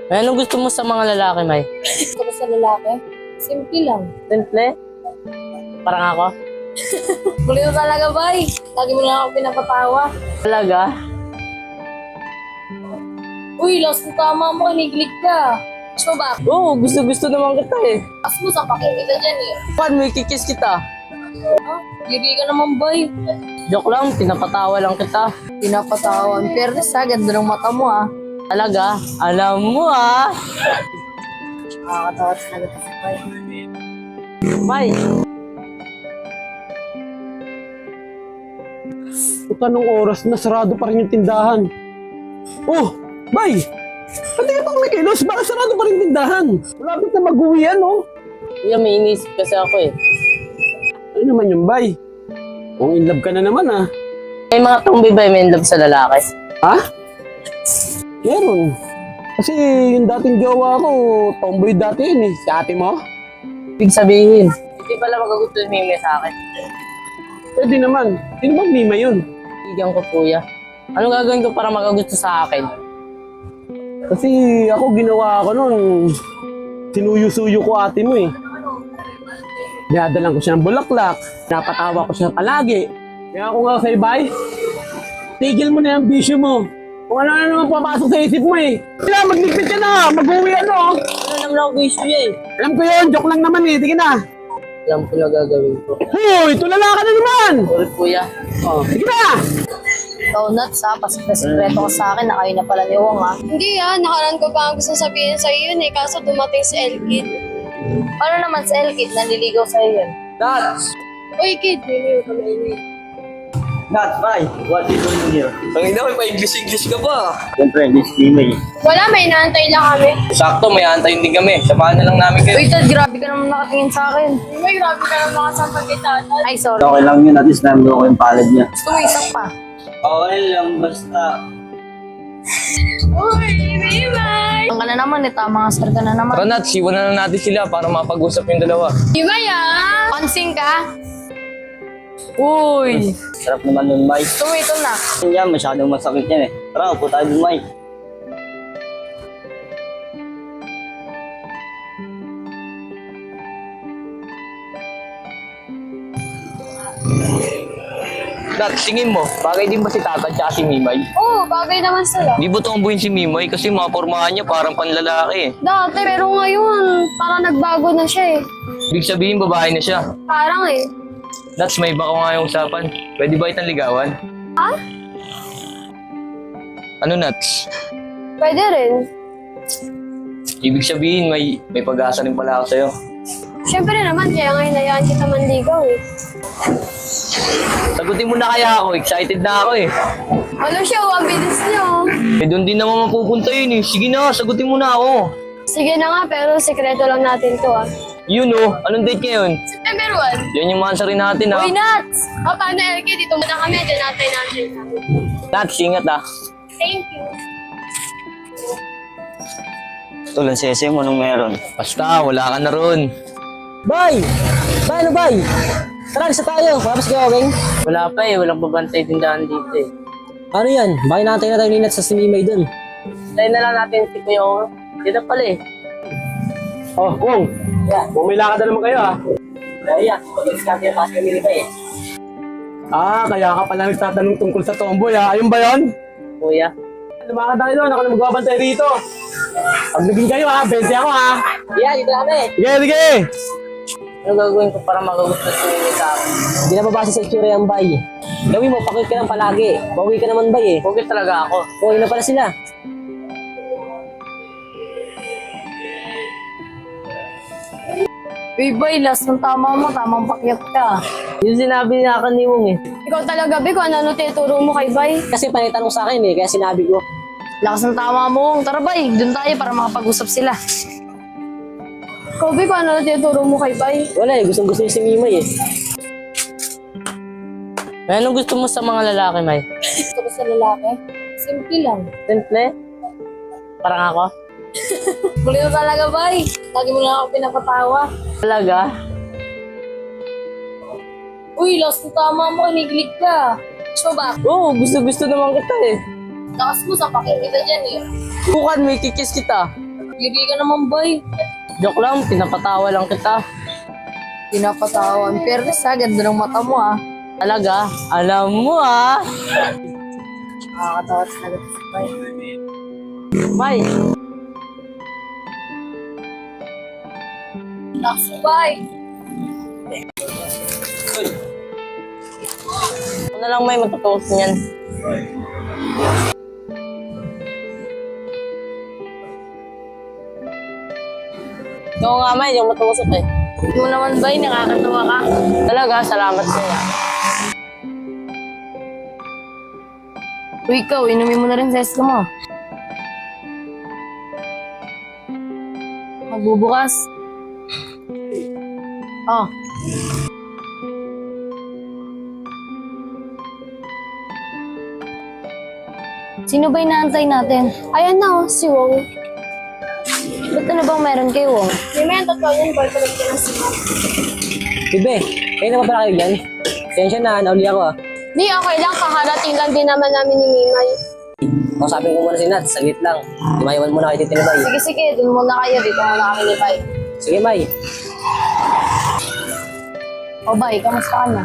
Anong gusto mo sa mga lalaki, May? Gusto ko sa lalaki? Simple lang. Simple? Parang ako? Muli mo talaga, bay. Lagi mo lang ako pinapatawa. Talaga? Uy, lost na tama mo, kinigilig ka. Gusto mo ba? Oo, gusto naman kita eh. As mo sa pakikita dyan eh. Paano may kikis kita? Ha? Giri ka naman, bay. Joke lang, pinapatawa lang kita. Pinapatawan. Fairness ha, ganda ng mata mo ha. Talaga? Alam mo ah. Nakakatawa talaga kasi, bay. May, Puta nung oras na sarado pa rin yung tindahan. Oh, bay! Pati ka pa kumikilos, bakit sarado pa rin yung tindahan? Malapit na mag-uwi ano? kuya, may inisip kasi ako eh. Ano naman yung bay? Kung in love ka na naman ah. May mga tumboy ba may in love sa lalaki? Ha? Meron. Kasi yung dating jowa ko, tomboy dati yun eh. Si ate mo? Ibig sabihin, hindi pala magagusto ni Mime sa akin. Pwede naman. Sino bang Mima yun? Bigyan ko kuya. Ano gagawin ko para magagusto sa akin? Kasi ako ginawa ko nun, sinuyo-suyo ko ate mo eh. Dinadalan ko siya ng bulaklak, napatawa ko siya palagi. Kaya ako nga sa'yo, bay, tigil mo na yung bisyo mo. Kung ano naman papasok sa isip mo eh. Kailangan magligpit ka na, mag-uwi ano. Ano naman ako issue niya eh. Alam ko yun, joke lang naman eh, sige na. Alam ko na gagawin ko. Hoy, tulala ka na naman. Sorry kuya. Oh, sige na. Ikaw, Nats ha, pasikreto ka sa akin, nakain na pala ni Wong ha. Hindi nakaraan ko pa ang gusto sabihin sa yun eh, kaso dumating si Elkid. Paano naman sa Elkid, nanliligaw sa'yo yun? Dats! Uy, kid, hindi ko maingay. Not right. What is doing here? Ang ina, may pa-English ka pa. Siyempre, this email. Wala, may inaantay lang kami. Sakto, may antayin din kami. Samahan na lang namin kayo. Uy, Tad, grabe ka naman nakatingin sa akin. May grabe ka ng mga sampag kay tatay. Ay, sorry. Okay lang yun, at least nando ko yung palad niya. Gusto mo isang pa. Okay lang, basta. Uy, Mimay! Ang ka na naman eh, tama nga sir ka na naman. Tara Nat, siwan na lang natin sila para mapag-usap yung dalawa. Mimay Konsing ka? Uy! Sarap naman nun, Mike. Gusto mo ito na. Yan, masyadong masakit yan eh. Tara, upo tayo dun, Mike. Nat, tingin mo, bagay din ba si Tata at si Mimay? Oo, bagay naman sila. Di ba tomboyin si Mimay kasi mga pormahan niya parang panlalaki eh. Dati, pero ngayon, parang nagbago na siya eh. Ibig sabihin babae na siya. Parang eh. Nats, may iba ko nga yung usapan. Pwede ba itang ligawan? Ha? Ano Nats? Pwede rin. Ibig sabihin may pag-asa rin pala ako sa'yo. Siyempre naman, kaya nga hinayaan kita manligaw eh. Sagutin mo na kaya ako, excited na ako eh. Ano siya, ang bilis niyo. Eh doon din naman mapupunta yun eh. Sige na, sagutin mo na ako. Sige na nga, pero sikreto lang natin to ah. Yun oh, anong date ngayon? September 1. Yan yung mansa rin natin ha. Uy, Nats! O, paano Elke? Dito muna kami, dyan natin. Nats, ingat ah. Thank you. Tulan sese mo nung meron. Basta, wala ka na ron. Bay! Bay, ano bay? Tara, isa tayo. Tapos kayo, okay? Wala pa eh, walang babantay tindahan dito eh. Ano yan? Bakit natin na tayo ninat sa sinimay dun? Tayo na lang natin si Kuya Ong. Dito pala eh. Oh, Wong. Bumila ka na naman kayo ah. Kaya, pag-discount yung kasi kami nito eh. Ah, kaya ka pala nagtatanong tungkol sa tomboy ah. Ayun ba yun? Kuya. Lumakad tayo doon. Ako na magbabantay rito. Pag naging kayo ha, 20 ako ha. Yeah, dito kami. Sige, sige. Ano gagawin ko para magagusto si Mimi sa akin? Hindi na babasa sa itsura yung bay. Gawin mo, pakit ka lang palagi. Bawi ka naman bay eh. Focus talaga ako. Bawi na pala sila. Uy, boy, last ng tama mo, tamang pakyat ka. Yung sinabi niya ni Wong eh. Ikaw talaga, Be, kung ano tinuturo mo kay Bay. Kasi panitanong sa akin eh, kaya sinabi ko. Lakas ng tama mo. Tara, bay, dun tayo para makapag-usap sila. Ikaw, Be, kung ano tinuturo mo kay Bay. Wala eh, gustong-gusto niya si Mimay eh. May anong gusto mo sa mga lalaki, May? Gusto ko sa lalaki? Simple lang. Simple? Parang ako? Muli mo talaga, bay. Lagi mo lang ako pinapatawa. Talaga? Uy, lost na tama mo, kinigilig ka. Gusto mo ba? Oo, gusto naman kita eh. Lakas mo sa pakikita dyan eh. Bukan, may kikis kita. Gigi ka naman, bay. Joke lang, pinapatawa lang kita. Pinapatawan. Fairness ha, ganda ng mata mo ah. Talaga, alam mo ah. Nakakatawa talaga si bay. May, Lakas mo, bay. ano na lang may matutuos niyan. Ikaw nga may, yung matutusok eh. Hindi mo naman, bay. Nakakatawa ka. Talaga, salamat sa'yo. Uy, ikaw, inumin mo na rin sa esko mo. Magbubukas. Oh. Sino ba inaantay natin? Ayan na, oh, si Wong. Ba't ano bang meron kay Wong? May may totoo yun, boyfriend ko na si Wong. Ibe, kayo na ba pala kayo dyan? Sensya na, nauli ako ah. Di, okay lang, kakarating lang din naman namin ni Mimay. Kausapin ko muna si Nat, saglit lang. Imayawan muna kayo dito ni Bay. Sige, sige. Doon muna kayo. Dito muna kami ni Bay. Sige, Bay. O, Bay, kamusta ka na?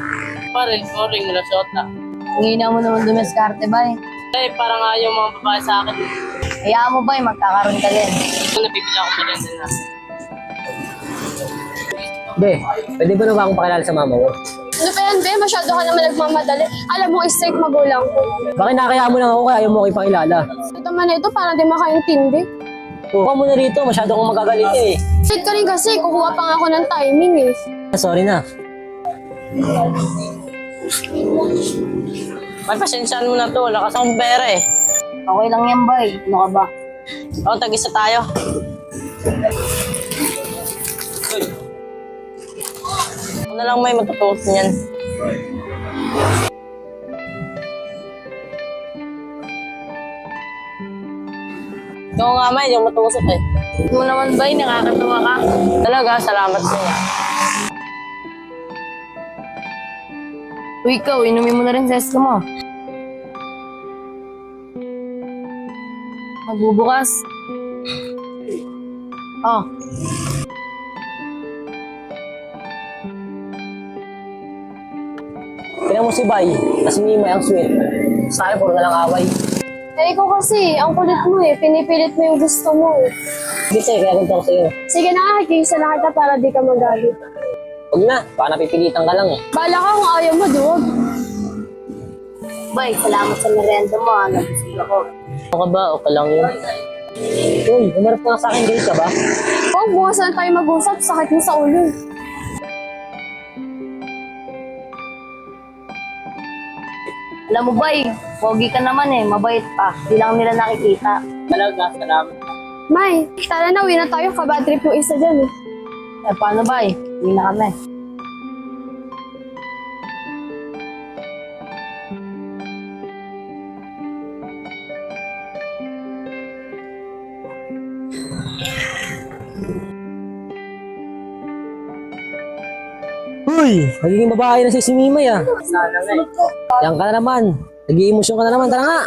Pare, sorry, mula shota. Hingina mo naman dumiskarte, Bay. Eh, parang ayaw mga babae sa akin. Hayaan mo, Bay. Magkakaroon ka din. Nabibili ako pa rin na. Be, pwede ba na ba akong pakilala sa mama mo? Ano pa yan, be? Masyado ka naman nagmamadali. Alam mo, straight magulang ko. Bakit nakakaya mo lang ako kaya ayaw mo ako ipakilala? Ito man na ito, parang di makaintindi. Huwag ka muna rito, masyado akong magagalit eh. Straight ka rin kasi, kukuha pa nga ako ng timing eh. Sorry na. May pasensyaan mo na to, wala kasi akong pera eh. Okay lang yan, Bay. Ano ka ba? Oo, tag-isa tayo. Ano na lang may matutuos niyan. Ikaw nga may, yung matutusok eh. Hindi mo naman, Bay. Nakakatawa ka. Talaga, salamat sa'yo. Uy, ikaw. Inumin mo na rin sa esko mo. Magbubukas. Oh. Tingnan mo si Bay, tas Mimay ang sweet. Sa akin, puro na lang away. Eh, ikaw kasi, ang kulit mo eh. Pinipilit mo yung gusto mo eh. Kasi kaya ganito ako sa'yo. Sige na, kikisa na kita para di ka magalit. Huwag na, baka napipilitan ka lang eh. Bala ka kung ayaw mo, duwag. Bay, salamat sa merienda mo. Nabusog ako. Ano ka ba? Okay lang yun. Uy, umarap ka sa akin, date ka ba? Huwag, bukas na tayo mag-usap. Sakit mo sa ulo. Alam mo, Bay, pogi ka naman eh. Mabait pa. Di lang nila nakikita. Talaga, salamat. May, tara na, uwi na tayo. Kabad trip yung isa dyan eh. Eh, paano, Bay? Uwi na kami. Uy, magiging babae na si Mimay ah. Sana nga eh. Yan ka na naman. Nag-i-emosyon ka na naman, tara nga.